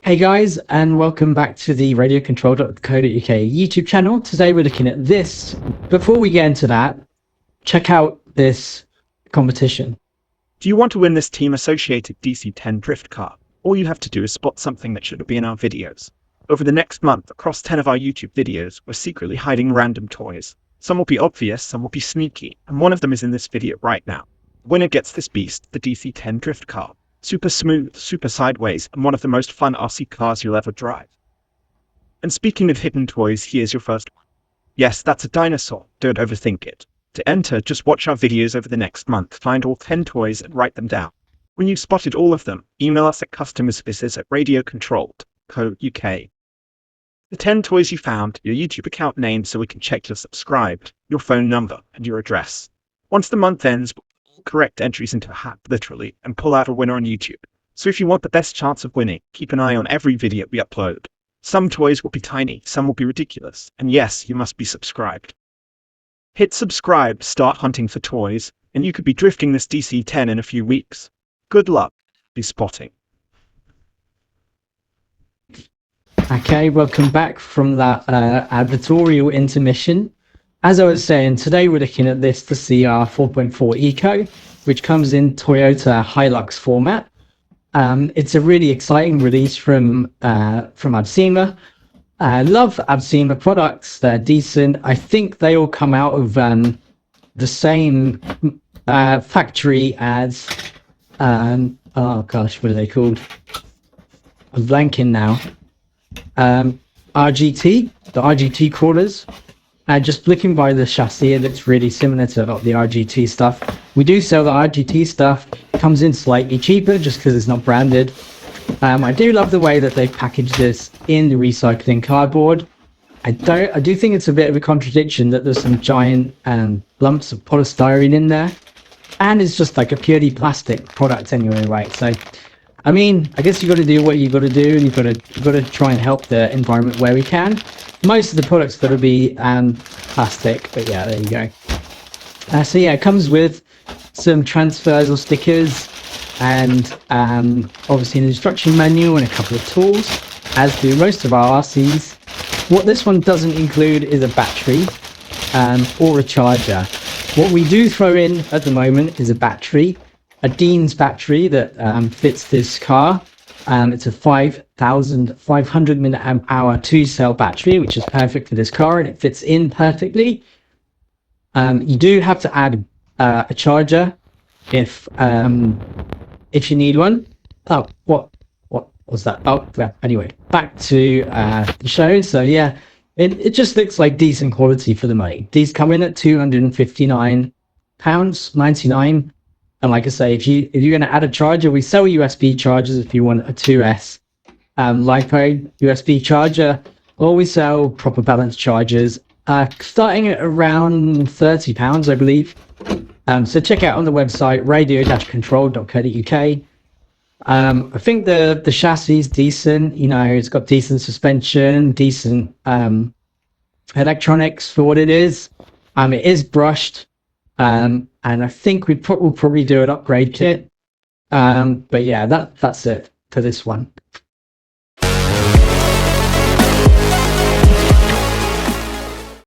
Hey guys, and welcome back to the radiocontrol.co.uk YouTube channel. Today we're looking at this. Before we get into that, check out this competition. Do you want to win this team associated DC-10 drift car? All you have to do is spot something that should be in our videos. Over the next month, across 10 of our YouTube videos, we're secretly hiding random toys. Some will be obvious, some will be sneaky, and one of them is in this video right now. The winner gets this beast, the DC-10 drift car. Super smooth, super sideways, and one of the most fun RC cars you'll ever drive. And speaking of hidden toys, here's your first one. Yes, that's a dinosaur, don't overthink it. To enter, just watch our videos over the next month, find all 10 toys and write them down. When you've spotted all of them, email us at customerservices@radiocontrol.co.uk. The 10 toys you found, your YouTube account name so we can check you're subscribed, your phone number, and your address. Once the month ends, correct entries into a hat, literally, and pull out a winner on YouTube. So if you want the best chance of winning, keep an eye on every video we upload. Some toys will be tiny, some will be ridiculous, and yes, you must be subscribed. Hit subscribe, start hunting for toys, and you could be drifting this DC-10 in a few weeks. Good luck, be spotting. Okay, welcome back from that advertorial intermission. As I was saying, today we're looking at the CR4.4 Eco, which comes in Toyota Hilux format. It's a really exciting release from Absima. I love Absima products. They're decent. I think they all come out of the same factory as, oh gosh, what are they called? I'm blanking now. RGT, the RGT crawlers. Just looking by the chassis, it looks really similar to the RGT stuff. We do sell the RGT stuff. It comes in slightly cheaper just because it's not branded. I do love the way that they've packaged this in the recycling cardboard. I do think it's a bit of a contradiction that there's some giant lumps of polystyrene in there, and it's just like a purely plastic product anyway, right? So, I mean, I guess you got to do what you got to do, and you got to try and help the environment where we can. Most of the products got to be plastic, but yeah, there you go. So yeah, it comes with some transfers or stickers, and obviously an instruction manual and a couple of tools, as do most of our RCs. What this one doesn't include is a battery or a charger. What we do throw in at the moment is a battery, a Dean's battery that fits this car. It's a 5,500 milliamp hour 2-cell battery, which is perfect for this car, and it fits in perfectly. You do have to add a charger if you need one. Oh, what was that? Oh, well, anyway, back to the show. So yeah, it just looks like decent quality for the money. These come in at £259.99. And like I say, if you're going to add a charger, we sell USB chargers if you want a 2S LiPo USB charger, or we sell proper balance chargers, starting at around £30, I believe. So check out on the website radio-control.co.uk. I think the chassis is decent. You know, it's got decent suspension, decent electronics for what it is. It is brushed. And I think we'll probably do an upgrade kit. But yeah, that's it for this one.